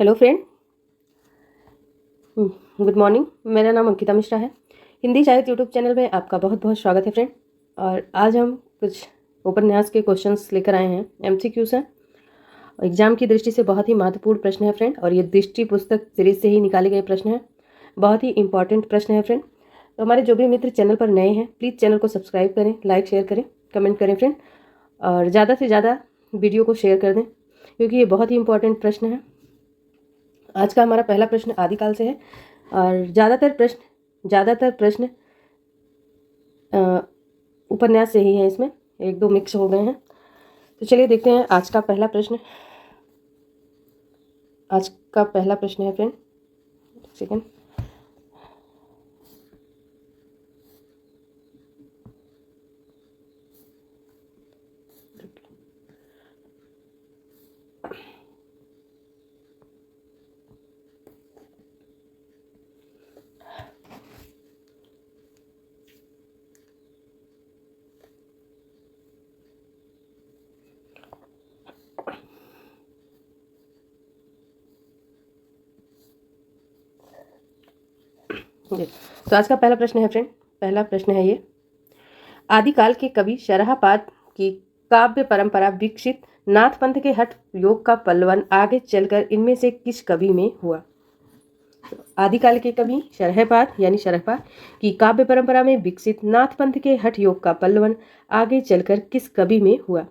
Hello friend, good morning. मेरा नाम अंकिता मिश्रा है। हिंदी साहित्य यूट्यूब चैनल में आपका बहुत बहुत स्वागत है फ्रेंड। और आज हम कुछ उपन्यास के क्वेश्चंस लेकर आए हैं। एमसीक्यूज हैं, एग्जाम की दृष्टि से बहुत ही महत्वपूर्ण प्रश्न है फ्रेंड। और ये दृष्टि पुस्तक सीरीज से ही निकाले गए प्रश्न हैं। बहुत ही इंपॉर्टेंट प्रश्न है फ्रेंड। तो हमारे जो भी मित्र चैनल पर नए हैं, प्लीज़ चैनल को सब्सक्राइब करें, लाइक शेयर करें, कमेंट करें फ्रेंड। और ज़्यादा से ज़्यादा वीडियो को शेयर कर दें, क्योंकि ये बहुत ही इंपॉर्टेंट प्रश्न है। आज का हमारा पहला प्रश्न आदिकाल से है। और ज़्यादातर प्रश्न उपन्यास से ही हैं। इसमें एक दो मिक्स हो गए हैं। तो चलिए देखते हैं आज का पहला प्रश्न। है फ्रेंड, सेकंड। तो आज का पहला प्रश्न है फ्रेंड, पहला प्रश्न है ये। आदिकाल के कवि शरहापाद की काव्य परंपरा विकसित नाथ पंथ के हठ योग का पल्लवन आगे चलकर इनमें से किस कवि में हुआ? आदिकाल के कवि शरहपाद यानी शरहपाद की काव्य परंपरा में विकसित नाथ पंथ के हठ योग का पल्लवन आगे चलकर किस कवि में हुआ?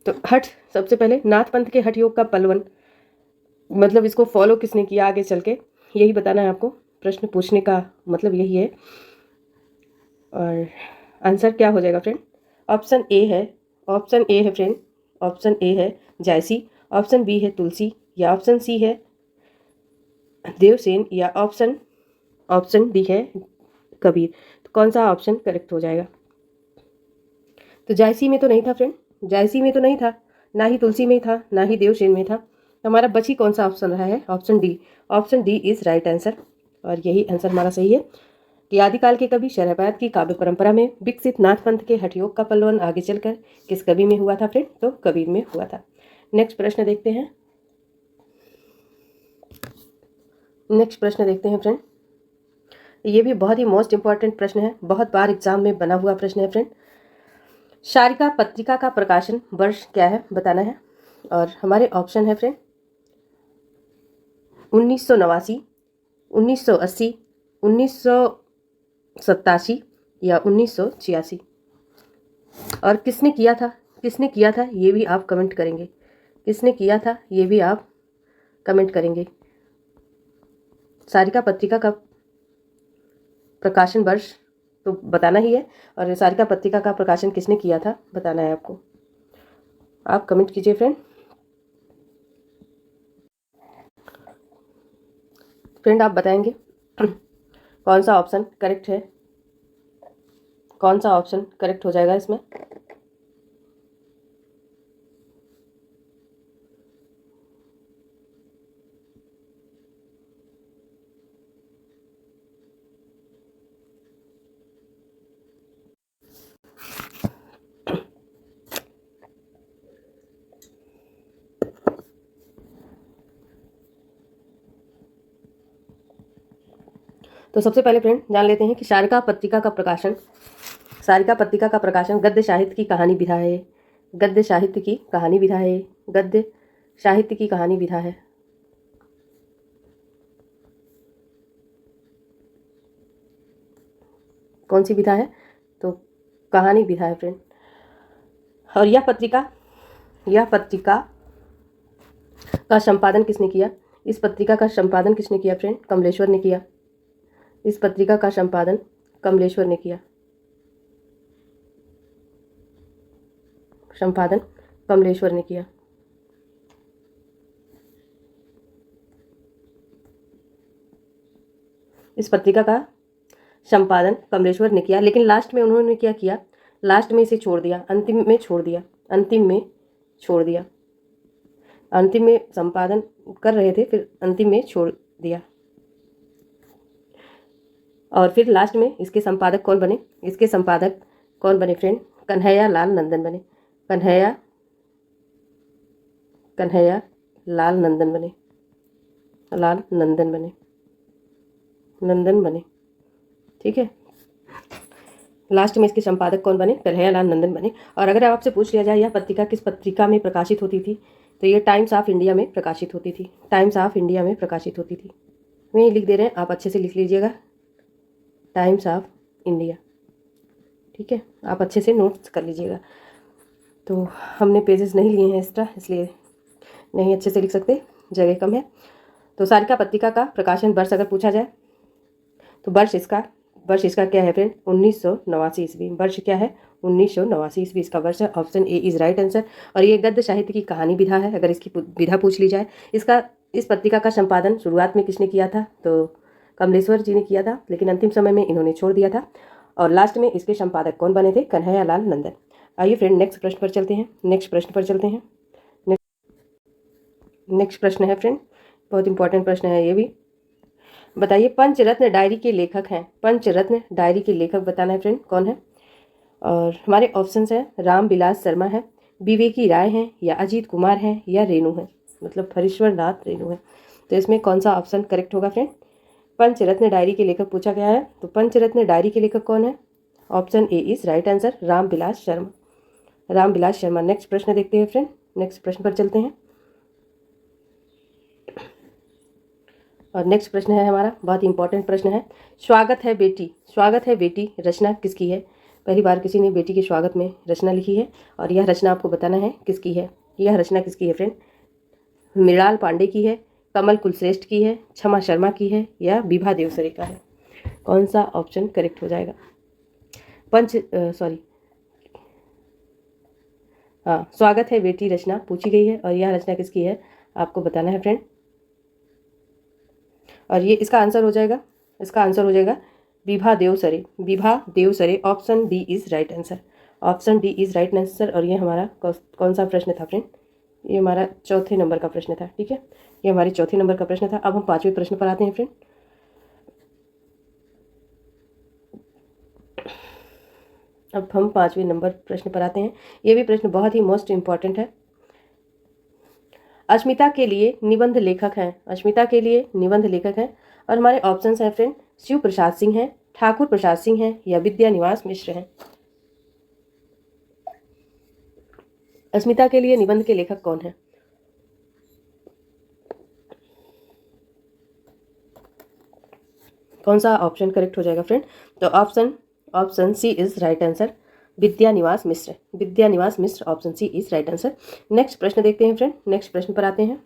तो हठ, सबसे पहले नाथ पंथ के हठ योग का पल्लवन मतलब इसको फॉलो किसने किया आगे चल के, यही बताना है आपको। प्रश्न पूछने का मतलब यही है। और आंसर क्या हो जाएगा फ्रेंड? ऑप्शन ए है फ्रेंड, ऑप्शन ए है जायसी, ऑप्शन बी है तुलसी, या ऑप्शन सी है देवसेन, या ऑप्शन डी है कबीर। तो कौन सा ऑप्शन करेक्ट हो जाएगा? तो जायसी में तो नहीं था फ्रेंड, जायसी में तो नहीं था, ना ही तुलसी में था, ना ही देवसेन में था। हमारा बची कौन सा ऑप्शन रहा है? Option D is right answer. और यही आंसर हमारा सही है कि आदिकाल के कवि शरहपाद की काव्य परंपरा में विकसित नाथ पंथ के हठयोग का पल्लवन आगे चलकर किस कवि में हुआ था फ्रेंड? तो कबीर में हुआ था। नेक्स्ट प्रश्न देखते हैं फ्रेंड। ये भी बहुत ही मोस्ट इंपॉर्टेंट प्रश्न है, बहुत बार एग्जाम में बना हुआ प्रश्न है फ्रेंड। शारिका पत्रिका का प्रकाशन वर्ष क्या है, बताना है। और हमारे ऑप्शन है फ्रेंड 1989, 1980, 1987 या 1986। और किसने किया था ये भी आप कमेंट करेंगे। किसने किया था ये भी आप कमेंट करेंगे। सारिका पत्रिका का प्रकाशन वर्ष तो बताना ही है, और सारिका पत्रिका का प्रकाशन किसने किया था बताना है आपको। आप कमेंट कीजिए फ्रेंड आप बताएंगे कौन सा ऑप्शन करेक्ट है, कौन सा ऑप्शन करेक्ट हो जाएगा इसमें। तो सबसे पहले फ्रेंड जान लेते हैं कि सारिका पत्रिका का प्रकाशन गद्य साहित्य की कहानी विधा है। गद्य साहित्य की कहानी विधा है। कौन सी विधा है? तो कहानी विधा है फ्रेंड। और यह पत्रिका का संपादन किसने किया? इस पत्रिका का संपादन किसने किया फ्रेंड? कमलेश्वर ने किया। इस पत्रिका का संपादन कमलेश्वर ने किया। इस पत्रिका का संपादन कमलेश्वर ने किया, लेकिन लास्ट में उन्होंने क्या किया? लास्ट में इसे छोड़ दिया, अंतिम में छोड़ दिया। अंतिम में संपादन कर रहे थे, फिर अंतिम में छोड़ दिया। और फिर लास्ट में इसके संपादक कौन बने फ्रेंड? कन्हैया लाल नंदन बने। लाल नंदन बने, नंदन बने। ठीक है, लास्ट में इसके संपादक कौन बने? कन्हैयालाल नंदन बने। और अगर आपसे पूछ लिया जाए यह पत्रिका किस पत्रिका में प्रकाशित होती थी, तो ये टाइम्स ऑफ इंडिया में प्रकाशित होती थी। टाइम्स ऑफ इंडिया में प्रकाशित होती थी। मैं लिख दे रहे हैं, आप अच्छे से लिख लीजिएगा, टाइम्स ऑफ इंडिया। ठीक है, आप अच्छे से नोट्स कर लीजिएगा। तो हमने पेजेस नहीं लिए हैं एक्स्ट्रा, इसलिए नहीं अच्छे से लिख सकते, जगह कम है। तो सारिका पत्रिका का प्रकाशन वर्ष अगर पूछा जाए तो वर्ष इसका क्या है फ्रेंड? 1989 ईस्वी। वर्ष क्या है? 1989 ईस्वी इसका वर्ष है। Option A is right answer. और ये गद्य साहित्य की कहानी विधा है, अगर इसकी विधा पूछ ली जाए। इस पत्रिका का संपादन शुरुआत में किसने किया था? तो कमलेश्वर जी ने किया था, लेकिन अंतिम समय में इन्होंने छोड़ दिया था। और लास्ट में इसके संपादक कौन बने थे? कन्हैयालाल नंदन। आइए फ्रेंड नेक्स्ट प्रश्न पर चलते हैं। नेक्स्ट प्रश्न है फ्रेंड, बहुत इंपॉर्टेंट प्रश्न है ये भी। बताइए, पंचरत्न डायरी के लेखक हैं। पंचरत्न डायरी के लेखक बताना है फ्रेंड, कौन है? और हमारे ऑप्शंस हैं, राम बिलास शर्मा है, विवेकी राय हैं, या अजीत कुमार हैं, या रेणु है, मतलब हरीश्वर नाथ रेणु है। तो इसमें कौन सा ऑप्शन करेक्ट होगा फ्रेंड? पंचरत्न डायरी के लेखक पूछा गया है, तो पंचरत्न डायरी के लेखक कौन है? Option A is right answer, Ram Bilas Sharma. Ram Bilas Sharma. Next प्रश्न देखते हैं फ्रेंड, नेक्स्ट प्रश्न पर चलते हैं। और नेक्स्ट प्रश्न है हमारा, बहुत इंपॉर्टेंट प्रश्न है। स्वागत है बेटी रचना किसकी है? पहली बार किसी ने बेटी के स्वागत में रचना लिखी है, और यह रचना आपको बताना है किसकी है। यह रचना किसकी है फ्रेंड? मृणाल पांडे की है, कमल कुलश्रेष्ठ की है, क्षमा शर्मा की है, या विभा देवसरे का है? कौन सा ऑप्शन करेक्ट हो जाएगा? स्वागत है बेटी रचना पूछी गई है, और यह रचना किसकी है आपको बताना है फ्रेंड। और ये इसका आंसर हो जाएगा Vibha Devsare. Option D is right answer. और ये हमारा कौन सा प्रश्न था फ्रेंड? ये हमारा चौथे नंबर का प्रश्न था। ठीक है, ये हमारे चौथे नंबर का प्रश्न था। अब हम पांचवें प्रश्न पर आते हैं फ्रेंड। प्रश्न पर आते हैं। ये भी प्रश्न बहुत ही मोस्ट इंपॉर्टेंट है। अस्मिता के लिए निबंध लेखक हैं। और हमारे ऑप्शंस हैं फ्रेंड, शिव प्रसाद सिंह हैं, ठाकुर प्रसाद सिंह हैं, या विद्या निवास मिश्र हैं। अस्मिता के लिए निबंध के लेखक कौन है? कौन सा ऑप्शन करेक्ट हो जाएगा फ्रेंड? तो option C is right answer, Vidya Niwas Mishra. Option C is right answer. Next प्रश्न देखते हैं फ्रेंड, नेक्स्ट प्रश्न पर आते हैं।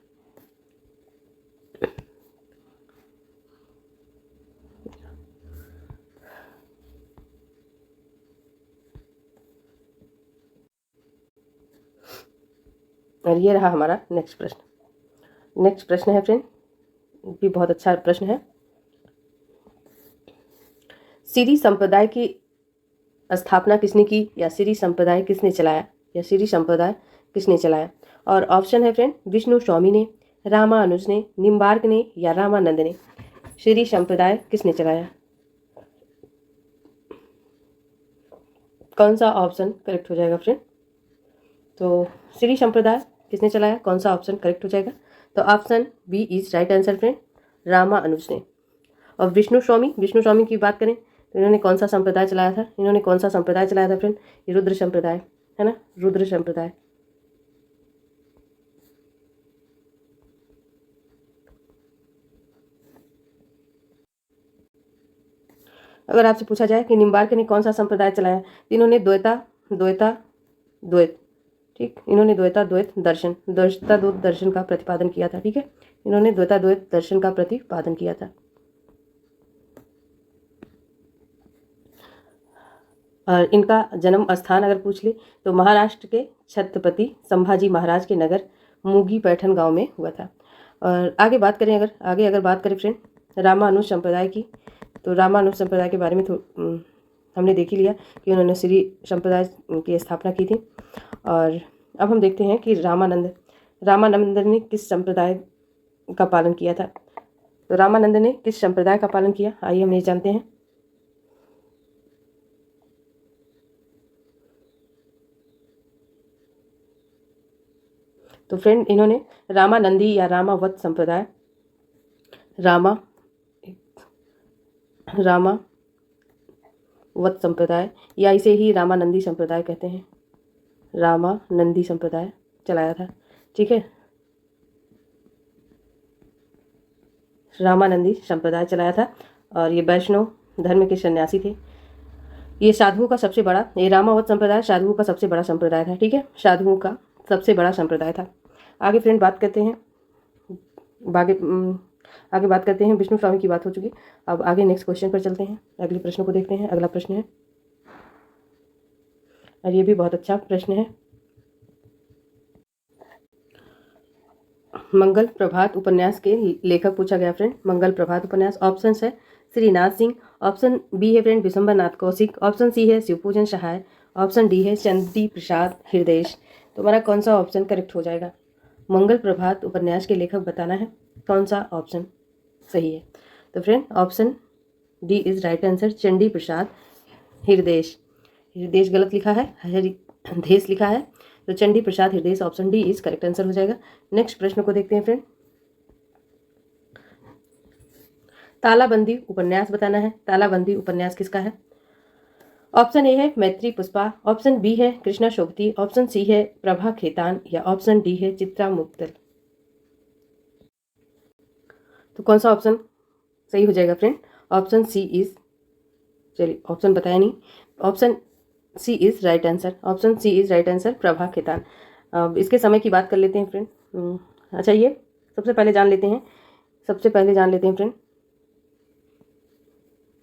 और ये रहा हमारा नेक्स्ट प्रश्न है फ्रेंड, भी बहुत अच्छा प्रश्न है। सिरी संप्रदाय की स्थापना किसने की, या सिरी संप्रदाय किसने चलाया? और ऑप्शन है फ्रेंड, विष्णु स्वामी ने, रामानुज ने, निम्बार्क ने, या रामानंद ने। सिरी संप्रदाय किसने चलाया? कौन सा ऑप्शन करेक्ट हो जाएगा फ्रेंड? तो सिरी संप्रदाय किसने चलाया, कौन सा ऑप्शन करेक्ट हो जाएगा? तो option B is right answer friend, Ramanuj ने। और विष्णु स्वामी की बात करें तो इन्होंने कौन सा संप्रदाय चलाया था फ्रेंड? ये रुद्र संप्रदाय है ना, रुद्र संप्रदाय। अगर आपसे पूछा जाए कि निम्बार्क ने कौन सा संप्रदाय चलाया, तो इन्होंने द्वैत ठीक, इन्होंने द्वैत दर्शन का प्रतिपादन किया था। ठीक है, इन्होंने द्वैत दर्शन का प्रतिपादन किया था। और इनका जन्म स्थान अगर पूछ ले तो महाराष्ट्र के छत्रपति संभाजी महाराज के नगर मूगी पैठन गांव में हुआ था। और आगे बात करें फ्रेंड रामानुज संप्रदाय की, तो रामानुज संप्रदाय के बारे में हमने देख ही लिया कि उन्होंने श्री संप्रदाय की स्थापना की थी। और अब हम देखते हैं कि रामानंद ने किस संप्रदाय का पालन किया था। तो रामानंद ने किस संप्रदाय का पालन किया, आइए हम ये जानते हैं। तो फ्रेंड इन्होंने रामानंदी या रामावत संप्रदाय रामा रामावत संप्रदाय, या इसे ही रामानंदी संप्रदाय कहते हैं। रामानंदी संप्रदाय चलाया था, ठीक है, रामानंदी संप्रदाय चलाया था। और ये वैष्णव धर्म के सन्यासी थे। ये साधुओं का सबसे बड़ा, ये रामावत संप्रदाय साधुओं का सबसे बड़ा संप्रदाय था, ठीक है, साधुओं का सबसे बड़ा संप्रदाय था। आगे फ्रेंड बात करते हैं, आगे बात करते हैं, विष्णु स्वामी की बात हो चुकी। अब आगे नेक्स्ट क्वेश्चन पर चलते हैं, अगले प्रश्न को देखते हैं। अगला प्रश्न है, और ये भी बहुत अच्छा प्रश्न है। मंगल प्रभात उपन्यास के लेखक पूछा गया फ्रेंड। मंगल प्रभात उपन्यास, ऑप्शन है श्रीनाथ सिंह, ऑप्शन बी है फ्रेंड विशंबर नाथ कौशिक, ऑप्शन सी है शिवपूजन सहाय, ऑप्शन डी है चंडी प्रसाद हृदय। तो हमारा कौन सा ऑप्शन करेक्ट हो जाएगा? मंगल प्रभात उपन्यास के लेखक बताना है, कौन सा ऑप्शन सही है। तो friend option D is right answer, Chandi Prasad Hriday. Hriday गलत लिखा है, हृदेश लिखा है, तो चंडी प्रसाद हृदय option D is correct answer हो जाएगा। नेक्स्ट प्रश्न को देखते हैं फ्रेंड। तालाबंदी उपन्यास बताना है, तालाबंदी उपन्यास किसका है? ऑप्शन ए है मैत्री पुष्पा, ऑप्शन बी है कृष्णा शोभती, ऑप्शन सी है प्रभा खेतान, या ऑप्शन डी है चित्रा मुक्तल। तो कौन सा ऑप्शन सही हो जाएगा फ्रेंड? ऑप्शन सी इज, चलिए ऑप्शन बताया नहीं, option C is right answer, option C is right answer, Prabha Khetan. अब इसके समय की बात कर लेते हैं फ्रेंड। अच्छा, ये सबसे पहले जान लेते हैं फ्रेंड,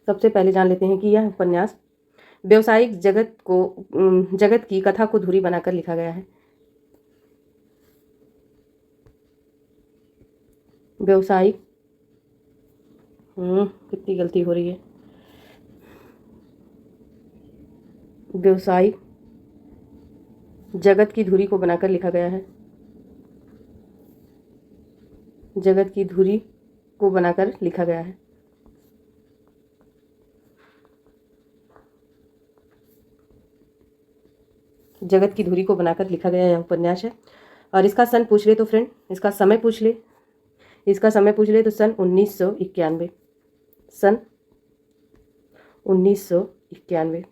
सबसे पहले जान लेते हैं कि यह उपन्यास व्यवसायिक जगत की कथा को धुरी बनाकर लिखा गया है। व्यवसायिक, कितनी गलती हो रही है, व्यवसायिक जगत की धुरी को बनाकर लिखा गया है, जगत की धुरी को बनाकर लिखा गया है। जगत की धुरी को बनाकर लिखा गया यह उपन्यास है। और इसका सन पूछ ले तो फ्रेंड, इसका समय पूछ ले तो सन 1991, सन 1991।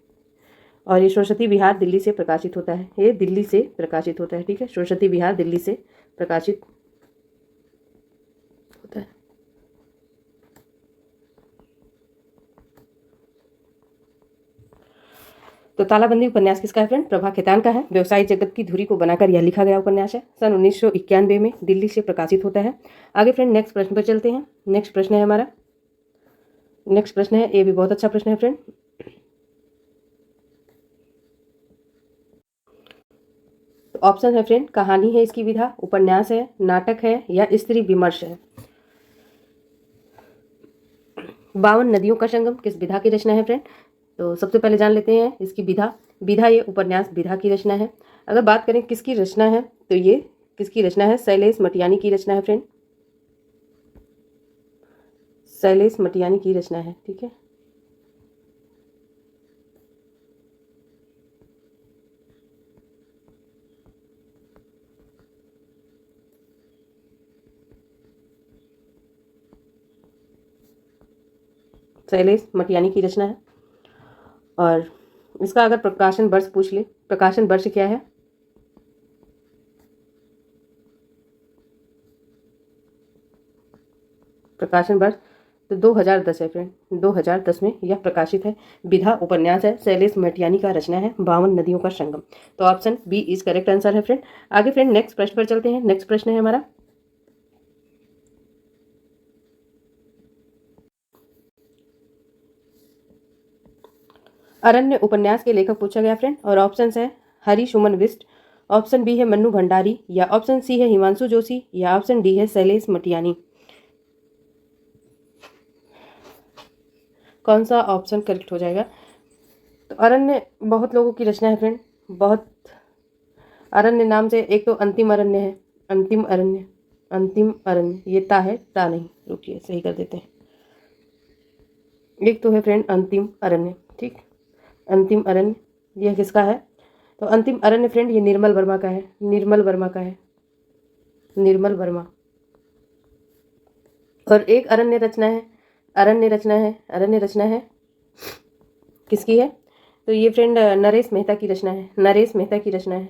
और ये सरस्वती विहार दिल्ली से प्रकाशित होता है, ये दिल्ली से प्रकाशित होता है, ठीक है, सरस्वती विहार दिल्ली से प्रकाशित होता है। तो तालाबंदी उपन्यास किसका है फ्रेंड? प्रभा खेतान का है। व्यवसायिक जगत की धुरी को बनाकर यह लिखा गया उपन्यास है, सन 1991 में दिल्ली से प्रकाशित होता है। आगे फ्रेंड नेक्स्ट प्रश्न पर चलते हैं। नेक्स्ट प्रश्न है हमारा, नेक्स्ट प्रश्न है, ये भी बहुत अच्छा प्रश्न है फ्रेंड। ऑप्शन है फ्रेंड, कहानी है इसकी विधा, उपन्यास है, नाटक है, या स्त्री विमर्श है। 52 नदियों का संगम किस विधा की रचना है फ्रेंड? तो सबसे पहले जान लेते हैं इसकी विधा ये उपन्यास विधा की रचना है। अगर बात करें किसकी रचना है, तो ये किसकी रचना है? शैलेश मटियानी की रचना है फ्रेंड, शैलेश मटियानी की रचना है, ठीक है। शैलेश मटियानी की रचना है। और इसका अगर प्रकाशन वर्ष पूछ ले, प्रकाशन वर्ष क्या है? प्रकाशन वर्ष तो 2010 है फ्रेंड, 2010 में यह प्रकाशित है। विधा उपन्यास है, शैलेश मटियानी का रचना है, 52 नदियों का संगम। तो option B is correct answer है फ्रेंड। आगे फ्रेंड नेक्स्ट प्रश्न पर चलते हैं। नेक्स्ट प्रश्न है हमारा, अरण्य उपन्यास के लेखक पूछा गया फ्रेंड। और ऑप्शन है हरि सुमन बिष्ट, ऑप्शन बी है मन्नू भंडारी, या ऑप्शन सी है हिमांशु जोशी, या ऑप्शन डी है शैलेश मटियानी। कौन सा ऑप्शन करेक्ट हो जाएगा? तो अरण्य बहुत लोगों की रचना है फ्रेंड, बहुत अरण्य नाम से एक तो अंतिम अरण्य है, अंतिम अरण्य ये ता है, ता नहीं, रुकिए सही कर देते हैं। एक तो है फ्रेंड अंतिम अरण्य, ठीक, अंतिम अरण्य यह किसका है? तो अंतिम अरण्य फ्रेंड ये निर्मल वर्मा का है, निर्मल वर्मा का है, निर्मल वर्मा। और एक अरण्य रचना है, अरण्य रचना है किसकी है? तो ये फ्रेंड नरेश मेहता की रचना है, नरेश मेहता की रचना है,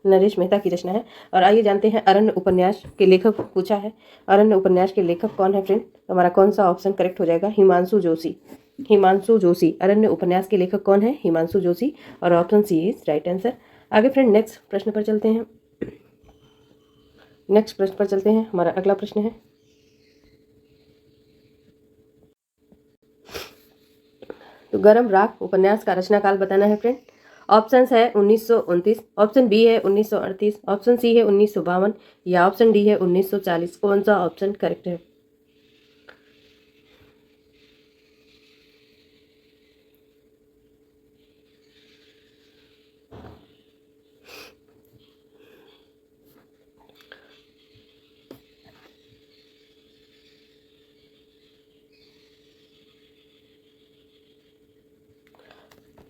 नरेश मेहता की रचना है। और आइए जानते हैं अरण्य उपन्यास के लेखक पूछा है, अरण्य उपन्यास के लेखक कौन है फ्रेंड? हमारा कौन सा ऑप्शन करेक्ट हो जाएगा? हिमांशु जोशी, हिमांशु जोशी। अरण्य उपन्यास के लेखक कौन है? हिमांशु जोशी। और option C is right answer. आगे फ्रेंड नेक्स्ट प्रश्न पर चलते हैं, नेक्स्ट प्रश्न पर चलते हैं। हमारा अगला प्रश्न है, तो गर्म राख उपन्यास का रचनाकाल बताना है फ्रेंड। ऑप्शन है 1929, ऑप्शन बी है 1938, ऑप्शन सी है 1952 या ऑप्शन डी है 1940। कौन सा ऑप्शन करेक्ट है?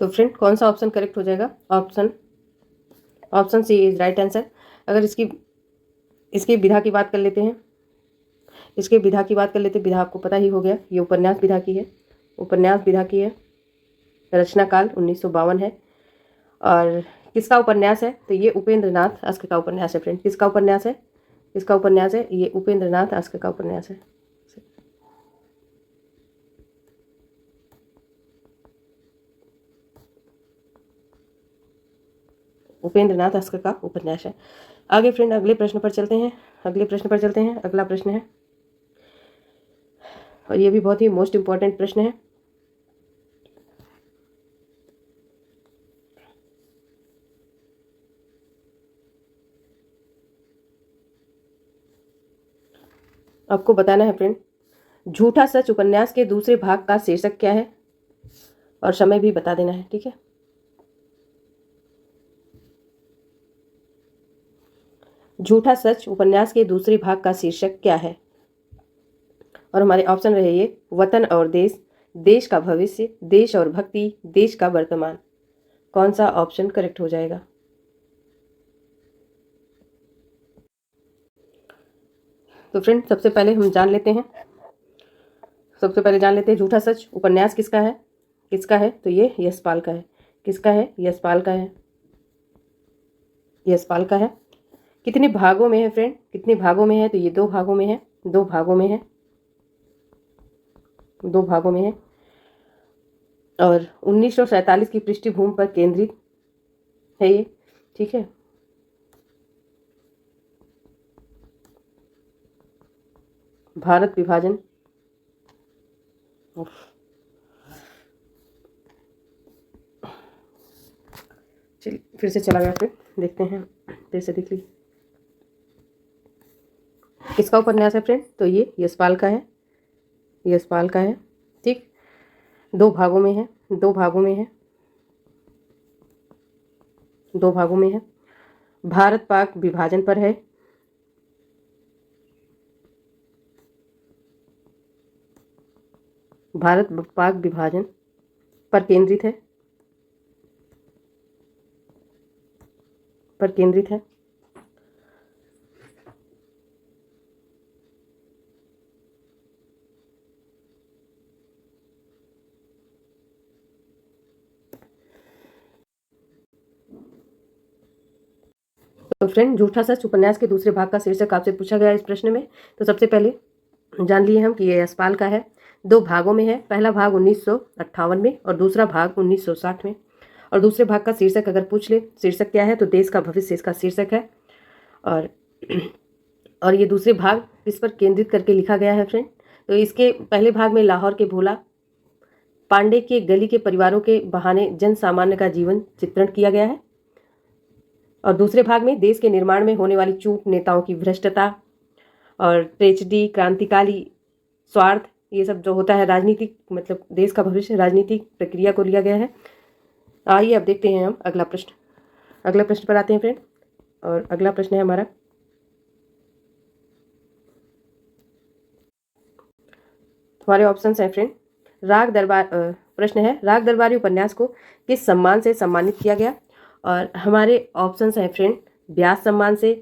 तो फ्रेंड कौन सा ऑप्शन करेक्ट हो जाएगा? Option C is right answer. अगर इसकी विधा की बात कर लेते हैं, इसके विधा की बात कर लेते हैं। विधा आपको पता ही हो गया, ये उपन्यास विधा की है, उपन्यास विधा की है। रचना काल 1952 है। और किसका उपन्यास है? तो ये उपेंद्र नाथ अस्क का उपन्यास है फ्रेंड। किसका उपन्यास है? किसका उपन्यास है? ये उपेंद्र नाथ अस्क का उपन्यास है, उपेंद्र नाथ अस्क का उपन्यास है। आगे फ्रेंड अगले प्रश्न पर चलते हैं, अगले प्रश्न पर चलते हैं। अगला प्रश्न है, और ये भी बहुत ही मोस्ट इंपॉर्टेंट प्रश्न है। आपको बताना है फ्रेंड, झूठा सच उपन्यास के दूसरे भाग का शीर्षक क्या है? और समय भी बता देना है, ठीक है। झूठा सच उपन्यास के दूसरे भाग का शीर्षक क्या है? और हमारे ऑप्शन रहे ये, वतन और देश, देश का भविष्य, देश और भक्ति, देश का वर्तमान। कौन सा ऑप्शन करेक्ट हो जाएगा? तो फ्रेंड सबसे पहले हम जान लेते हैं, सबसे पहले जान लेते हैं झूठा सच उपन्यास किसका है, किसका है? तो ये यशपाल का है। किसका है? यशपाल का है, यशपाल का है। कितने भागों में है फ्रेंड? कितने भागों में है? तो ये 2 भागों में है, 2 भागों में है, 2 भागों में है। और 1947 की पृष्ठभूमि पर केंद्रित है ये, ठीक है। भारत विभाजन, चलिए फिर से चला गया, फिर देखते हैं, फिर से देख लीजिए किसका उपन्यास है फ्रेंड? तो ये यशपाल का है, यशपाल का है, ठीक। 2 भागों में है, 2 भागों में है, 2 भागों में है। भारत पाक विभाजन पर है, भारत पाक विभाजन पर केंद्रित है, पर केंद्रित है। तो फ्रेंड झूठा सच उपन्यास के दूसरे भाग का शीर्षक आपसे पूछा गया इस प्रश्न में। तो सबसे पहले जान लिए हम कि ये यशपाल का है, 2 भागों में है। पहला भाग 1958 में और दूसरा भाग 1960 में। और दूसरे भाग का शीर्षक अगर पूछ ले, शीर्षक क्या है? तो देश का भविष्य इसका शीर्षक है। और और ये दूसरे भाग इस पर केंद्रित करके लिखा गया है फ्रेंड। तो इसके पहले भाग में लाहौर के भोला पांडे के गली के परिवारों के बहाने जन सामान्य का जीवन चित्रण किया गया है। और दूसरे भाग में देश के निर्माण में होने वाली चूक, नेताओं की भ्रष्टता और ट्रेजेडी, क्रांतिकारी स्वार्थ, ये सब जो होता है राजनीतिक, मतलब देश का भविष्य राजनीतिक प्रक्रिया को लिया गया है। आइए अब देखते हैं हम अगला प्रश्न, अगला प्रश्न पर आते हैं फ्रेंड। और अगला प्रश्न है हमारा, हमारे ऑप्शंस हैं फ्रेंड। राग दरबार, प्रश्न है राग दरबारी उपन्यास को किस सम्मान से सम्मानित किया गया? और हमारे ऑप्शंस हैं फ्रेंड, व्यास सम्मान से,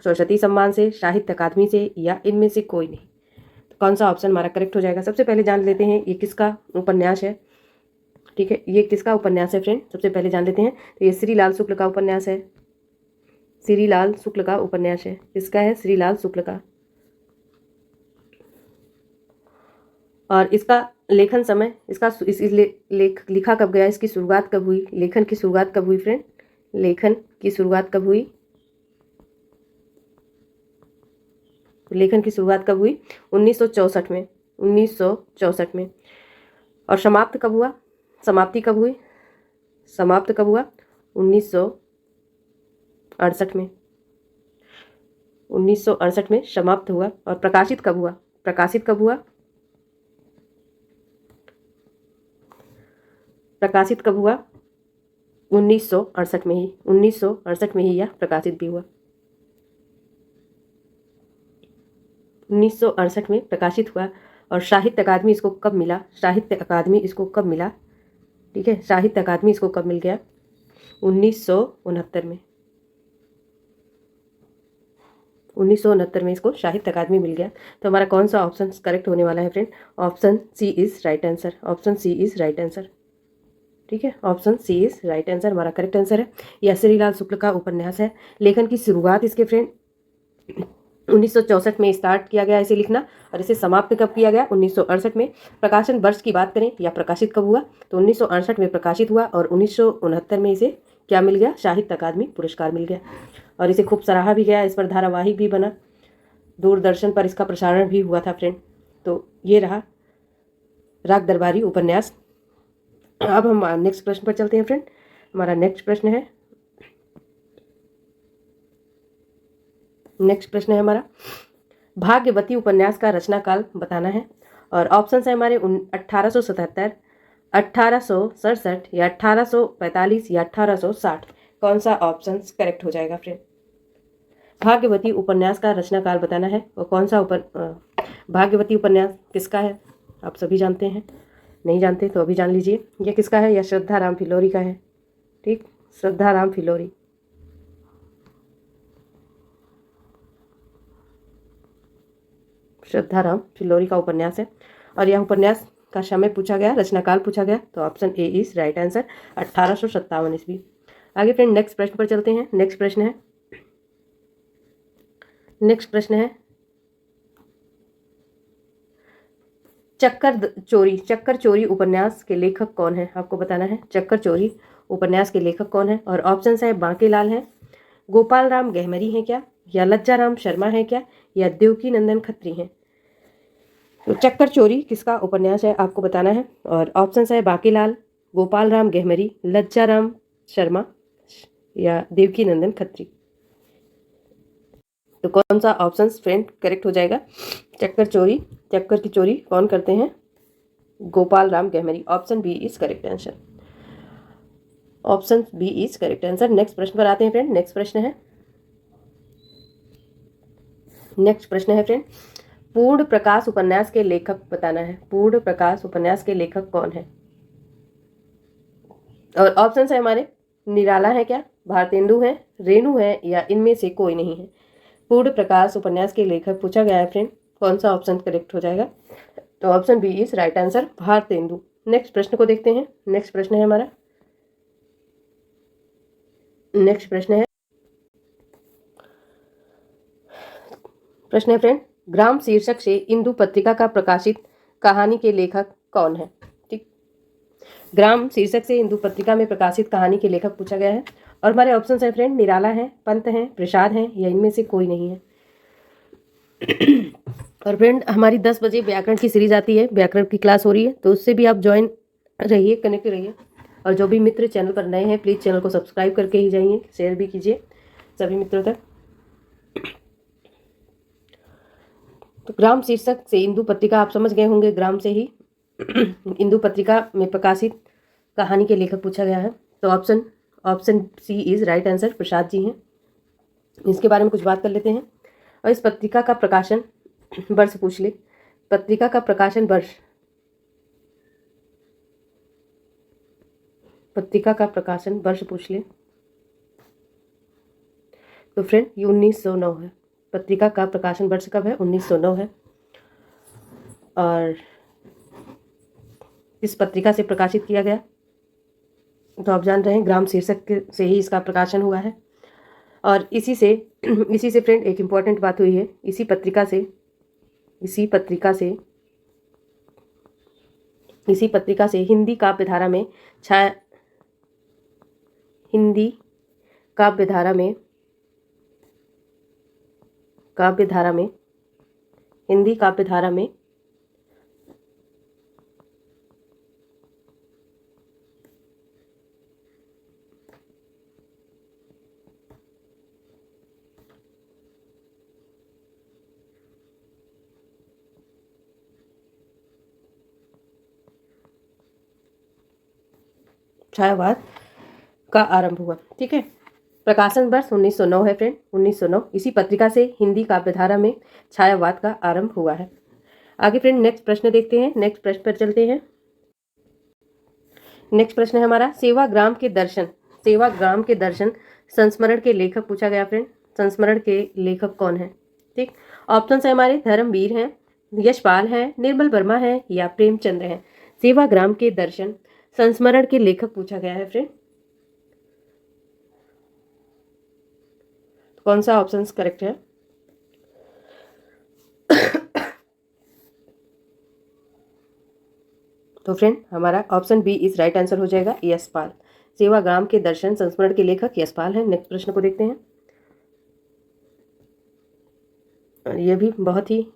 सरस्वती सम्मान से, साहित्य अकादमी से, या इनमें से कोई नहीं। तो कौन सा ऑप्शन हमारा करेक्ट हो जाएगा? सबसे पहले जान लेते हैं ये किसका उपन्यास है। ठीक है, ये किसका उपन्यास है फ्रेंड? सबसे पहले जान लेते हैं। तो ये श्रीलाल शुक्ल का उपन्यास है। श्रीलाल शुक्ल का उपन्यास है। किसका है? श्रीलाल शुक्ल का। और इसका लेखन समय, इसका लिखा कब गया, इसकी शुरुआत कब हुई, लेखन की शुरुआत कब हुई फ्रेंड? लेखन की शुरुआत कब हुई? लेखन की शुरुआत कब हुई? 1964 में। 1964 में। और समाप्त कब हुआ? समाप्ति कब हुई? समाप्त कब हुआ? 1968 में। 1968 में समाप्त हुआ। और प्रकाशित कब हुआ? प्रकाशित कब हुआ? प्रकाशित कब हुआ? 1968 में ही। 1968 में ही यह प्रकाशित भी हुआ। 1968 में प्रकाशित हुआ। और साहित्य अकादमी इसको कब मिला? साहित्य अकादमी इसको कब मिला? ठीक है, साहित्य अकादमी इसको कब मिल गया? 1969 में। 1969 में इसको साहित्य अकादमी मिल गया। तो हमारा कौन सा ऑप्शन करेक्ट होने वाला है friend? Option C is right answer. Option C is right answer. ठीक है, option C is right answer हमारा करेक्ट आंसर है। यह श्रीलाल शुक्ल का उपन्यास है। लेखन की शुरुआत इसके फ्रेंड 1964 में स्टार्ट किया गया इसे लिखना, और इसे समाप्त कब किया गया? 1968 में। प्रकाशन वर्ष की बात करें या प्रकाशित कब हुआ, तो 1968 में प्रकाशित हुआ और 1969 में इसे क्या मिल गया? साहित्य अकादमी पुरस्कार मिल गया। और इसे खूब सराहा भी गया। इस पर धारावाहिक भी बना, दूरदर्शन पर इसका प्रसारण भी हुआ था फ्रेंड। तो ये रहा राग दरबारी उपन्यास। अब हम नेक्स्ट प्रश्न पर चलते हैं फ्रेंड। हमारा नेक्स्ट प्रश्न है हमारा भाग्यवती उपन्यास का रचना काल बताना है। और ऑप्शन है हमारे 1877, 1867 या 1845 या 1860। कौन सा ऑप्शन करेक्ट हो जाएगा फ्रेंड? भाग्यवती उपन्यास का रचना काल बताना है। और कौन सा भाग्यवती उपन्यास किसका है? आप सभी जानते हैं, नहीं जानते तो अभी जान लीजिए। ये किसका है? यह श्रद्धा राम फिलोरी का है। ठीक, श्रद्धा राम फिलोरी। श्रद्धा राम फिलोरी का उपन्यास है। और यह उपन्यास का समय पूछा गया, रचनाकाल पूछा गया, तो option A is right answer, 1857 ईस्वी। आगे फ्रेंड नेक्स्ट प्रश्न पर चलते हैं। नेक्स्ट प्रश्न है चक्कर चोरी उपन्यास के लेखक कौन है? आपको बताना है चक्कर चोरी उपन्यास के लेखक कौन है। और ऑप्शन है बांकेलाल हैं, गोपाल राम गहमरी हैं क्या, या लज्जा राम शर्मा है क्या, या देवकी नंदन खत्री हैं। तो चक्कर चोरी किसका उपन्यास है आपको बताना है। और ऑप्शन है बांकेलाल, गोपाल राम गहमरी, लज्जा राम शर्मा या देवकी नंदन खत्री। तो कौन सा ऑप्शन फ्रेंड करेक्ट हो जाएगा? चक्कर की चोरी कौन करते हैं? Gopal Ram Gahmari. Option B is correct answer. Option B is correct answer. Next प्रश्न पर आते हैं फ्रेंड। नेक्स्ट प्रश्न है फ्रेंड पूर्ण प्रकाश उपन्यास के लेखक बताना है। पूर्ण प्रकाश उपन्यास के लेखक कौन है? और ऑप्शन है हमारे निराला है क्या, भारतेंदु है, रेणु है, या इनमें से कोई नहीं है। पूर्ण प्रकाश उपन्यास के लेखक पूछा गया है फ्रेंड, कौन सा ऑप्शन करेक्ट हो जाएगा? तो option B is right answer, Bharatendu. Next प्रश्न को देखते हैं। नेक्स्ट प्रश्न है हमारा प्रश्न है फ्रेंड ग्राम शीर्षक से इंदु पत्रिका का प्रकाशित कहानी के लेखक कौन है? ठीक, ग्राम शीर्षक से इंदु पत्रिका में प्रकाशित कहानी के लेखक पूछा गया है। और हमारे ऑप्शन है फ्रेंड निराला है, पंत है, प्रसाद है, या इनमें से कोई नहीं है। और फ्रेंड हमारी 10 बजे व्याकरण की सीरीज आती है, व्याकरण की क्लास हो रही है, तो उससे भी आप ज्वाइन रहिए, कनेक्ट रहिए। और जो भी मित्र चैनल पर नए हैं प्लीज़ चैनल को सब्सक्राइब करके ही जाइए, शेयर भी कीजिए सभी मित्रों तक। तो ग्राम शीर्षक से इंदु पत्रिका आप समझ गए होंगे, ग्राम से ही इंदु पत्रिका में प्रकाशित कहानी के लेखक पूछा गया है। तो option C is right answer, Prasad ji हैं। इसके बारे में कुछ बात कर लेते हैं। और इस पत्रिका का प्रकाशन वर्ष पूछ ले, पत्रिका का प्रकाशन वर्ष, पूछ ले। तो फ्रेंड ये 1909 है। पत्रिका का प्रकाशन वर्ष कब है? 1909 है। और इस पत्रिका से प्रकाशित किया गया, तो आप जान रहे हैं ग्राम शीर्षक से ही इसका प्रकाशन हुआ है। और इसी से फ्रेंड एक इम्पॉर्टेंट बात हुई है, इसी पत्रिका से हिंदी काव्यधारा में हिंदी काव्यधारा में छायावाद का आरंभ हुआ। ठीक है, प्रकाशन वर्ष 1909 है फ्रेंड, 1909। इसी पत्रिका से हिंदी काव्यधारा में छायावाद का आरंभ हुआ है। आगे फ्रेंड नेक्स्ट प्रश्न देखते हैं, नेक्स्ट प्रश्न पर चलते हैं। नेक्स्ट प्रश्न है हमारा, सेवाग्राम के दर्शन संस्मरण के लेखक पूछा गया फ्रेंड। संस्मरण के लेखक कौन है? ठीक, ऑप्शन है हमारे धर्मवीर हैं, यशपाल हैं, निर्मल वर्मा है या प्रेमचंद्र हैं। सेवाग्राम के दर्शन संस्मरण के लेखक पूछा गया है फ्रेंड। कौन सा ऑप्शन करेक्ट है? तो फ्रेंड हमारा option B is right answer हो जाएगा, यशपाल। सेवाग्राम के दर्शन संस्मरण के लेखक यशपाल हैं। नेक्स्ट प्रश्न को देखते हैं, और ये भी बहुत ही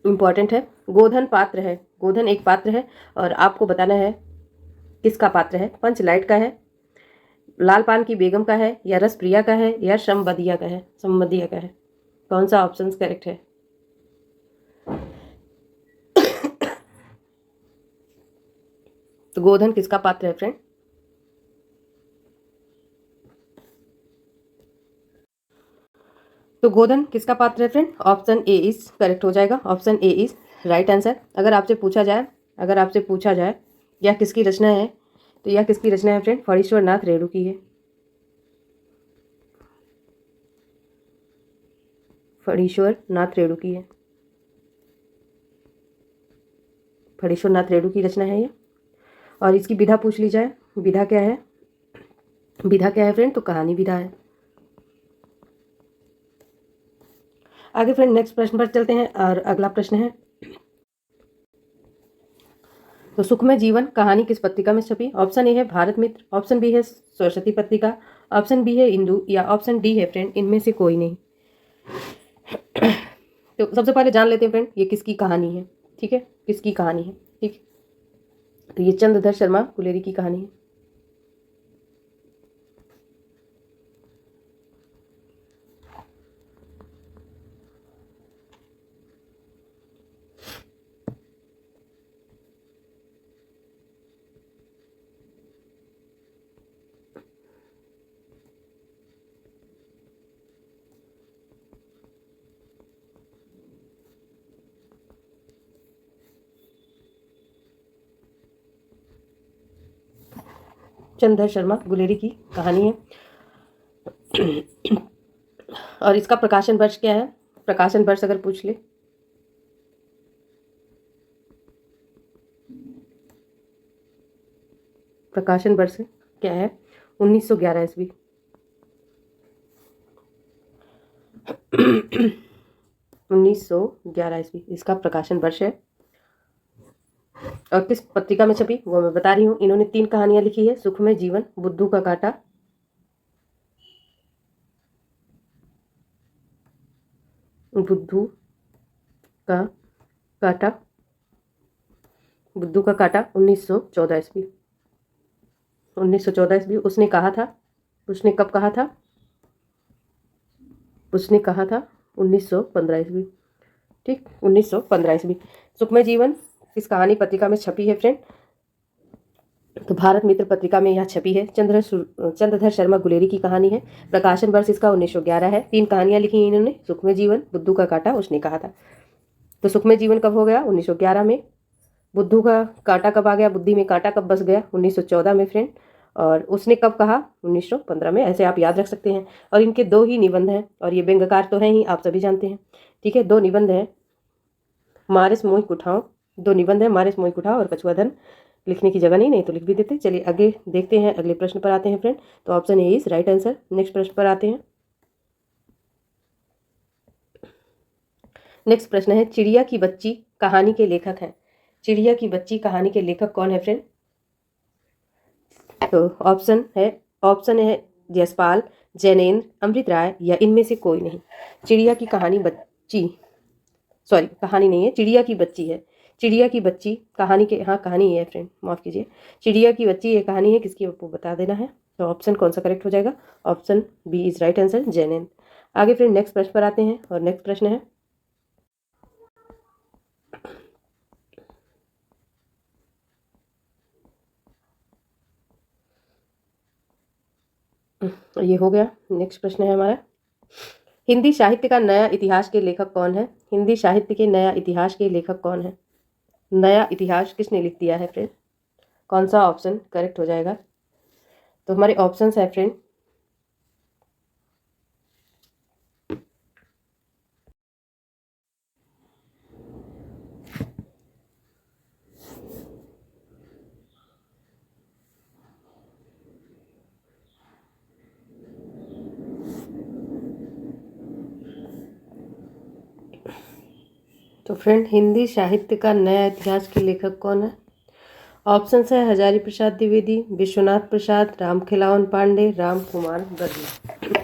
इम्पॉर्टेंट है। गोधन एक पात्र है और आपको बताना है किसका पात्र है। पंचलाइट का है, लाल पान की बेगम का है या रसप्रिया का है या समबदिया का है। कौन सा ऑप्शन करेक्ट है? तो गोधन किसका पात्र है फ्रेंड? तो गोधन किसका पात्र है friend? Option A is correct हो जाएगा, option A is right answer. अगर आपसे पूछा जाए यह किसकी रचना है, तो यह किसकी रचना है फ्रेंड? फणीश्वर नाथ रेणु की है। फणीश्वर नाथ रेणु की रचना है ये। और इसकी विधा पूछ ली जाए, विधा क्या है फ्रेंड? तो कहानी विधा है। आगे फ्रेंड नेक्स्ट प्रश्न पर चलते हैं, और अगला प्रश्न है, तो सुखमय जीवन कहानी किस पत्रिका में छपी? ऑप्शन ए है भारत मित्र, ऑप्शन बी है सरस्वती पत्रिका, ऑप्शन बी है इंदु या ऑप्शन डी है फ्रेंड इनमें से कोई नहीं। तो सबसे पहले जान लेते हैं फ्रेंड ये किसकी कहानी है। ठीक है, किसकी कहानी है? ठीक, तो ये चंद्रधर शर्मा गुलेरी की कहानी है। चंद्रधर शर्मा गुलेरी की कहानी है। और इसका प्रकाशन वर्ष क्या है? प्रकाशन वर्ष अगर पूछ ले, प्रकाशन वर्ष क्या है? 1911 ईस्वी। 1911 ईस्वी इसका प्रकाशन वर्ष है। और किस पत्रिका में छपी वो मैं बता रही हूँ। इन्होंने 3 कहानियां लिखी है, सुखमय जीवन, बुद्धू का कांटा, बुद्धू का कांटा 1914 ईस्वी। 1914 ईस्वी उसने कहा था, उसने कब कहा था? उसने कहा था 1915 ईस्वी। ठीक, 1915 ईस्वी। सुखमय जीवन किस कहानी पत्रिका में छपी है फ्रेंड? तो भारत मित्र पत्रिका में यह छपी है। चंद्रधर शर्मा गुलेरी की कहानी है। प्रकाशन वर्ष इसका 1911 है। 3 कहानियां लिखी हैं इन्होंने, सुखमय जीवन, बुद्धू का कांटा, उसने कहा था। तो सुखमय जीवन कब हो गया? 1911 में। बुद्धू का कांटा कब आ गया? बुद्धि में कांटा कब बस गया? 1914 में फ्रेंड। और उसने कब कहा? 1915 में। ऐसे आप याद रख सकते हैं। और इनके 2 ही निबंध हैं और ये व्यंग्यकार तो हैं ही, आप सभी जानते हैं। ठीक है, 2 निबंध हैं, मारिस मोहि कुठाओं, 2 निबंध हैं, मारिस मोहि कुठाओं और कछुआधन। लिखने की जगह नहीं तो लिख भी देते। चलिए आगे देखते हैं, अगले प्रश्न पर आते हैं फ्रेंड। तो option A is right answer. Next प्रश्न पर आते हैं। नेक्स्ट प्रश्न है, चिड़िया की बच्ची कहानी के लेखक हैं। चिड़िया की बच्ची कहानी के लेखक कौन है फ्रेंड? तो ऑप्शन है जयसपाल, जैनेन्द्र, अमृत राय या इनमें से कोई नहीं। चिड़िया की कहानी बच्ची, सॉरी कहानी नहीं है, चिड़िया की बच्ची है। चिड़िया की बच्ची कहानी के, हाँ कहानी है फ्रेंड, माफ़ कीजिए, चिड़िया की बच्ची ये कहानी है। किसकी, आपको बता देना है। तो ऑप्शन कौन सा करेक्ट हो जाएगा? Option B is right answer, Jainendra. आगे फ्रेंड नेक्स्ट प्रश्न पर आते हैं और नेक्स्ट प्रश्न है, ये हो गया। नेक्स्ट प्रश्न है हमारा, हिंदी साहित्य का नया इतिहास के लेखक कौन है? हिंदी साहित्य के नया इतिहास के लेखक कौन है? नया इतिहास किसने लिख दिया है फ्रेंड? कौन सा ऑप्शन करेक्ट हो जाएगा? तो हमारे ऑप्शंस है फ्रेंड, तो फ्रेंड हिंदी साहित्य का नया इतिहास के लेखक कौन है? ऑप्शंस है हजारी प्रसाद द्विवेदी, विश्वनाथ प्रसाद, राम खिलावन पांडे, राम कुमार वर्मा।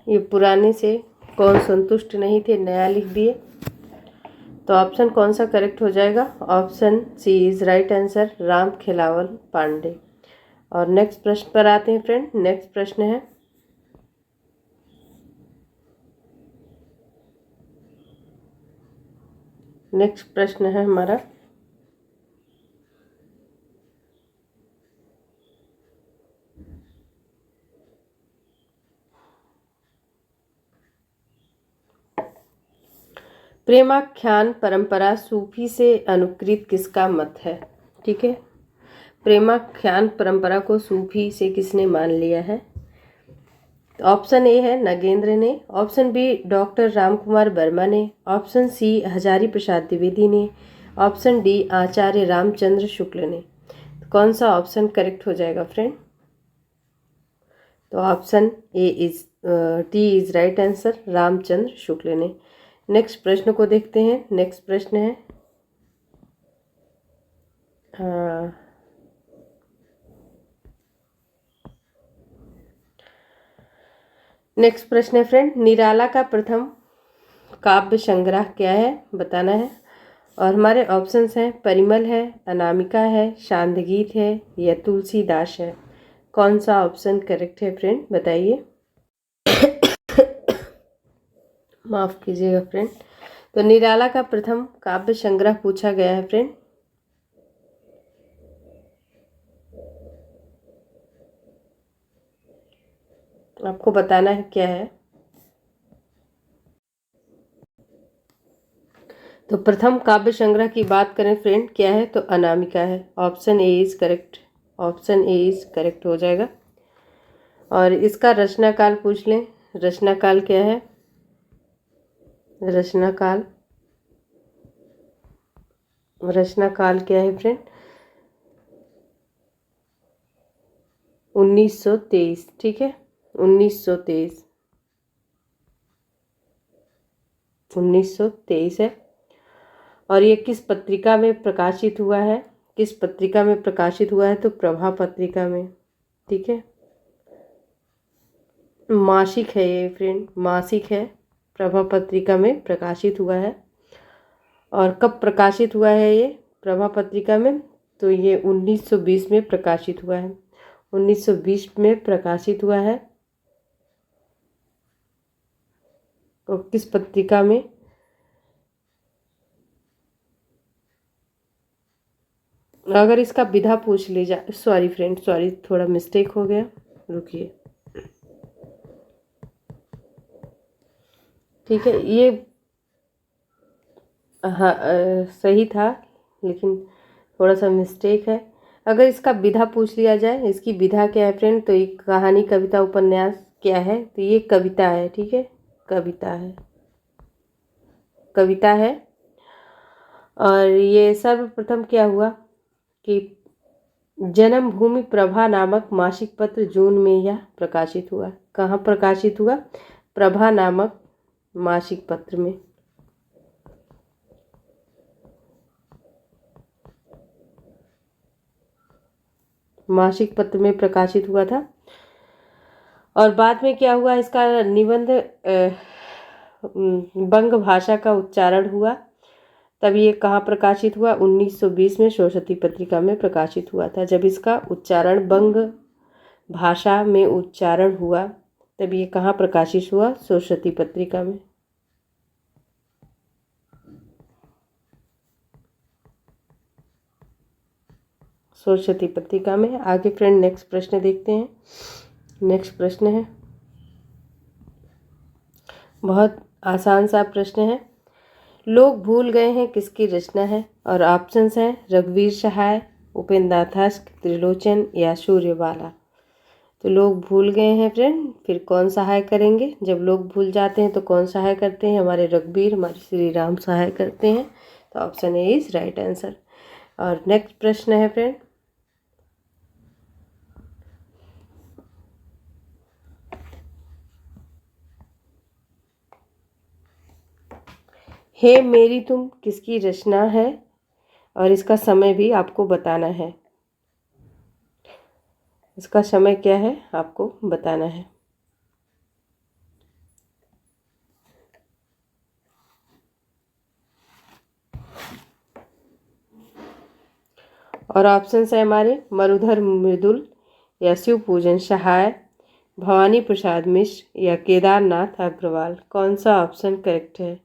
ये पुराने से कौन संतुष्ट नहीं थे, नया लिख दिए। तो ऑप्शन कौन सा करेक्ट हो जाएगा? Option C is right answer, Ram Khilawan Pandey. और नेक्स्ट प्रश्न पर आते हैं फ्रेंड। नेक्स्ट प्रश्न है, नेक्स्ट प्रश्न है हमारा, प्रेमाख्यान परंपरा सूफी से अनुकृत किसका मत है? ठीक है, प्रेमाख्यान परंपरा को सूफी से किसने मान लिया है? तो ऑप्शन ए है नगेंद्र ने, option B doctor Ramkumar Verma ने, ऑप्शन सी हजारी प्रसाद द्विवेदी ने, ऑप्शन डी आचार्य रामचंद्र शुक्ल ने। तो कौन सा ऑप्शन करेक्ट हो जाएगा फ्रेंड? तो option A is D is right answer, Ramchandra Shukla ने। नेक्स्ट प्रश्न को देखते हैं। नेक्स्ट प्रश्न है, नेक्स्ट प्रश्न है फ्रेंड, निराला का प्रथम काव्य संग्रह क्या है, बताना है। और हमारे ऑप्शंस हैं परिमल है, अनामिका है, शांतगीत है या तुलसीदास है। कौन सा ऑप्शन करेक्ट है फ्रेंड, बताइए। माफ़ कीजिएगा फ्रेंड। तो निराला का प्रथम काव्य संग्रह पूछा गया है फ्रेंड, आपको बताना है क्या है। तो प्रथम काव्य संग्रह की बात करें फ्रेंड, क्या है? तो अनामिका है। Option A is correct, option A is correct हो जाएगा। और इसका रचनाकाल पूछ लें, रचनाकाल क्या है? रचनाकाल, रचनाकाल क्या है फ्रेंड? 1923। ठीक है, 1923, 1923 है। और ये किस पत्रिका में प्रकाशित हुआ है? किस पत्रिका में प्रकाशित हुआ है? तो प्रभा पत्रिका में। ठीक है, मासिक है ये फ्रेंड, मासिक है, प्रभा पत्रिका में प्रकाशित हुआ है। और कब प्रकाशित हुआ है ये प्रभा पत्रिका में? तो ये 1920 में प्रकाशित हुआ है, 1920 में प्रकाशित हुआ है। और किस पत्रिका में? अगर इसका विधा पूछ ली जाए, सॉरी फ्रेंड, सॉरी थोड़ा मिस्टेक हो गया, रुकिए। ठीक है, ये हाँ सही था, लेकिन थोड़ा सा मिस्टेक है। अगर इसका विधा पूछ लिया जाए, इसकी विधा क्या है फ्रेंड, तो एक कहानी, कविता, उपन्यास क्या है, तो ये कविता है। ठीक है, कविता है, कविता है। और ये सर्वप्रथम क्या हुआ कि जन्मभूमि प्रभा नामक मासिक पत्र जून में यह प्रकाशित हुआ। कहाँ प्रकाशित हुआ? प्रभा नामक मासिक पत्र में। मासिक पत्र में प्रकाशित हुआ था। और बाद में क्या हुआ, इसका निबंध बंग भाषा का उच्चारण हुआ। तब ये कहाँ प्रकाशित हुआ? 1920 में सरस्वती पत्रिका में प्रकाशित हुआ था। जब इसका उच्चारण बंग भाषा में उच्चारण हुआ तब ये कहाँ प्रकाशित हुआ? सरस्वती पत्रिका में। सरस्वती पत्रिका में। आगे फ्रेंड नेक्स्ट प्रश्न देखते हैं। नेक्स्ट प्रश्न है, बहुत आसान सा प्रश्न है। लोग भूल गए हैं किसकी रचना है? और ऑप्शंस हैं रघुवीर सहाय, उपेंद्रनाथ, त्रिलोचन या सूर्यबाला। तो लोग भूल गए हैं फ्रेंड, फिर कौन सहाय करेंगे? जब लोग भूल जाते हैं तो कौन सहाय करते हैं? हमारे रघुवीर, हमारे श्री राम सहाय करते हैं। तो option A is right answer. और नेक्स्ट प्रश्न है फ्रेंड, हे मेरी तुम किसकी रचना है? और इसका समय भी आपको बताना है। इसका समय क्या है आपको बताना है। और ऑप्शन है हमारे मरुधर मृदुल या शिव पूजन सहाय, भवानी प्रसाद मिश्र या केदारनाथ अग्रवाल। कौन सा ऑप्शन करेक्ट है?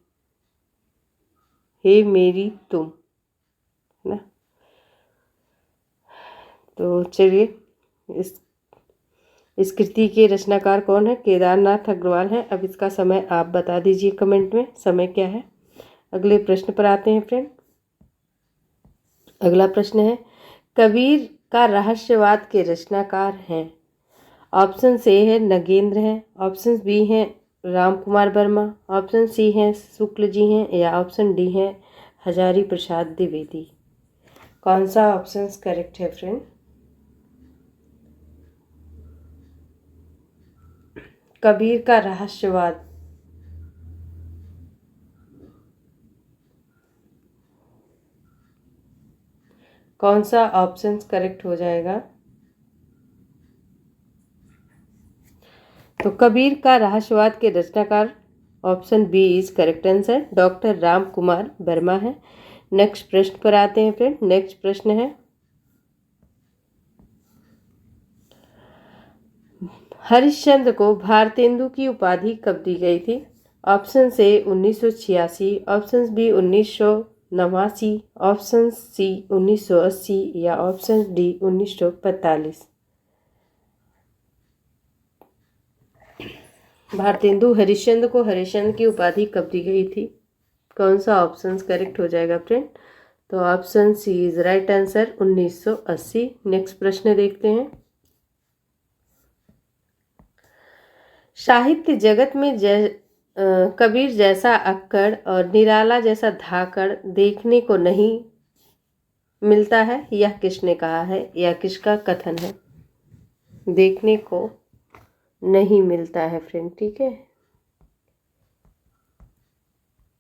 हे मेरी तुम, है ना। तो चलिए, इस कृति के रचनाकार कौन है? केदारनाथ अग्रवाल है। अब इसका समय आप बता दीजिए कमेंट में, समय क्या है। अगले प्रश्न पर आते हैं फ्रेंड। अगला प्रश्न है, कबीर का रहस्यवाद के रचनाकार हैं। ऑप्शन ए है नगेंद्र है, ऑप्शन बी है राम कुमार वर्मा, ऑप्शन सी है शुक्ल जी हैं या ऑप्शन डी है हजारी प्रसाद द्विवेदी। कौन सा ऑप्शन करेक्ट है फ्रेंड? कबीर का रहस्यवाद, कौन सा ऑप्शन करेक्ट हो जाएगा? तो कबीर का रहस्यवाद के रचनाकार option B is correct answer, doctor Ram Kumar Verma है। नेक्स्ट प्रश्न पर आते हैं फ्रेंड। नेक्स्ट प्रश्न है, हरिश्चंद्र को भारतेंदु की उपाधि कब दी गई थी? Option A 1986, option B 1989, option C 1980 या ऑप्शन डी 1945। भारतेंदु हरिश्चंद्र को हरिश्चंद्र की उपाधि कब दी गई थी? कौन सा ऑप्शन करेक्ट हो जाएगा फ्रेंड? तो option C is right answer, 1980। Next प्रश्न देखते हैं। साहित्य जगत में कबीर जैसा अक्कड़ और निराला जैसा धाकड़ देखने को नहीं मिलता है, यह किसने कहा है या किसका कथन है? देखने को नहीं मिलता है फ्रेंड, ठीक है,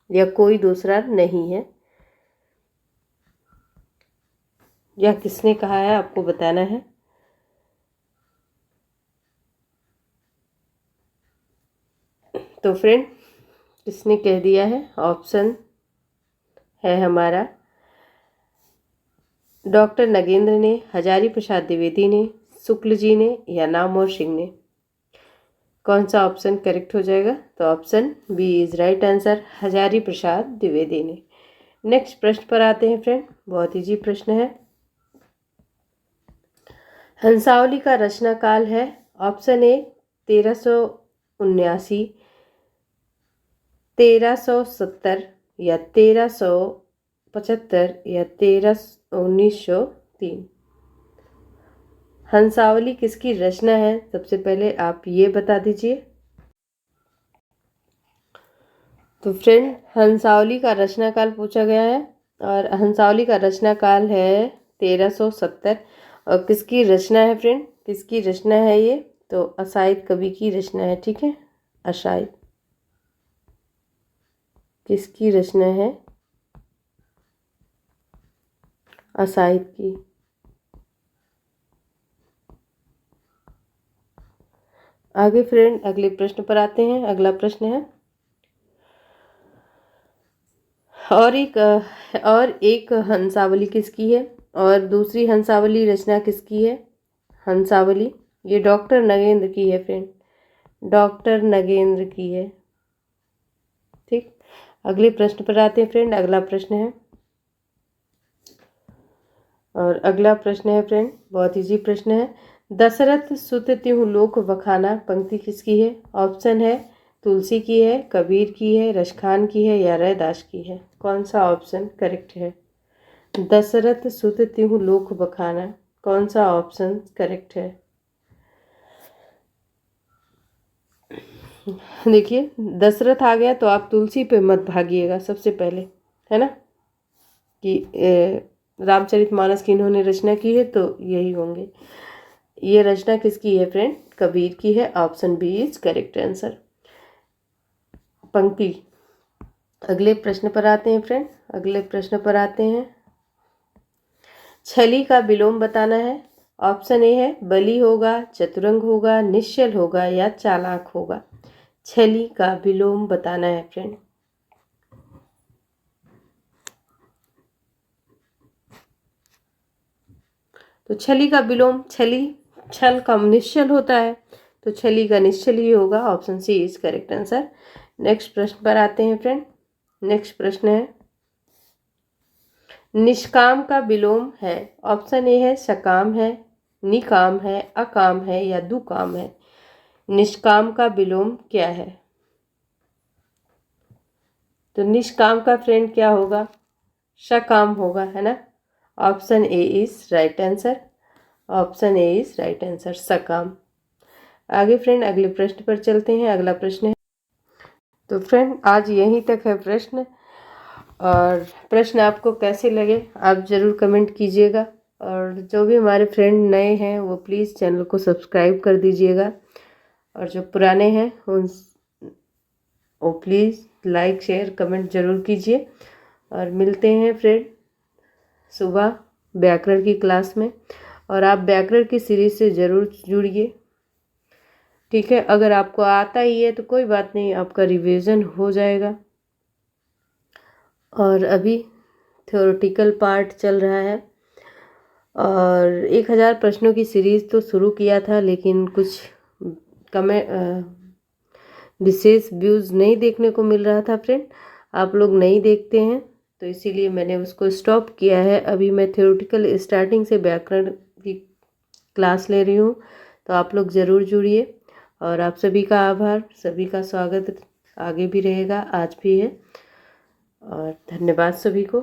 या कोई दूसरा नहीं है, यह किसने कहा है आपको बताना है। तो फ्रेंड किसने कह दिया है? ऑप्शन है हमारा डॉक्टर नगेंद्र ने, हजारी प्रसाद द्विवेदी ने, शुक्ल जी ने या नामवर सिंह ने। कौन सा ऑप्शन करेक्ट हो जाएगा? तो option B is right answer, Hazari Prasad Dwivedi ने। नेक्स्ट प्रश्न पर आते हैं फ्रेंड, बहुत इजी प्रश्न है। हंसावली का रचना काल है। ऑप्शन ए 1379, 1370 या 1375 या 1903। हंसावली किसकी रचना है? सबसे पहले आप ये बता दीजिए। तो फ्रेंड, हंसावली का रचना काल पूछा गया है और हंसावली का रचना काल है 1370। और किसकी रचना है फ्रेंड? किसकी रचना है ये? तो अशायद कवि की रचना है। ठीक है, अशायद किसकी रचना है? अशायद की। आगे फ्रेंड अगले प्रश्न पर आते हैं। अगला प्रश्न है, और एक हंसावली किसकी है और दूसरी हंसावली रचना किसकी है? हंसावली ये डॉक्टर नगेंद्र की है फ्रेंड, डॉक्टर नगेंद्र की है। ठीक, अगले प्रश्न पर आते हैं फ्रेंड। अगला प्रश्न है, और अगला प्रश्न है फ्रेंड, बहुत इजी प्रश्न है। दशरथ सुत तिहु लोक बखाना पंक्ति किसकी है? ऑप्शन है तुलसी की है, कबीर की है, रसखान की है या रैदास की है। कौन सा ऑप्शन करेक्ट है? दशरथ सुत तिहु लोक बखाना, कौन सा ऑप्शन करेक्ट है? देखिए, दशरथ आ गया तो आप तुलसी पे मत भागिएगा सबसे पहले, है ना, कि रामचरितमानस की इन्होंने रचना की है तो यही होंगे। ये रचना किसकी है फ्रेंड? कबीर की है। Option B is correct answer. पंक्ति। अगले प्रश्न पर आते हैं फ्रेंड। अगले प्रश्न पर आते हैं। छली का विलोम बताना है। ऑप्शन ए है बली होगा, चतुरंग होगा, निश्चल होगा या चालाक होगा। छली का विलोम बताना है फ्रेंड। तो छली का विलोम, छल का निश्चल होता है तो छली का निश्चल ही होगा। Option C is correct answer. Next प्रश्न पर आते हैं फ्रेंड। नेक्स्ट प्रश्न है, निष्काम का विलोम है। ऑप्शन ए है सकाम है, निकाम है, अकाम है या दुकाम है। निष्काम का विलोम क्या है? तो निष्काम का फ्रेंड क्या होगा? सकाम होगा, है ना। Option A is right answer. Option A is right answer, सकाम। आगे फ्रेंड अगले प्रश्न पर चलते हैं। अगला प्रश्न है, तो फ्रेंड आज यहीं तक है प्रश्न। और प्रश्न आपको कैसे लगे आप ज़रूर कमेंट कीजिएगा। और जो भी हमारे फ्रेंड नए हैं वो प्लीज़ चैनल को सब्सक्राइब कर दीजिएगा। और जो पुराने हैं उन वो प्लीज़ लाइक शेयर कमेंट ज़रूर कीजिए। और मिलते हैं फ्रेंड सुबह व्याकरण की क्लास में। और आप व्याकरण की सीरीज से ज़रूर जुड़िए। ठीक है, अगर आपको आता ही है तो कोई बात नहीं, आपका रिवीजन हो जाएगा। और अभी थ्योरेटिकल पार्ट चल रहा है और 1000 प्रश्नों की सीरीज़ तो शुरू किया था, लेकिन कुछ विशेष व्यूज़ नहीं देखने को मिल रहा था फ्रेंड। आप लोग नहीं देखते हैं तो इसीलिए मैंने उसको स्टॉप किया है। अभी मैं थ्योरेटिकल स्टार्टिंग से व्याकरण की क्लास ले रही हूँ, तो आप लोग ज़रूर जुड़िए। और आप सभी का आभार, सभी का स्वागत आगे भी रहेगा, आज भी है। और धन्यवाद सभी को।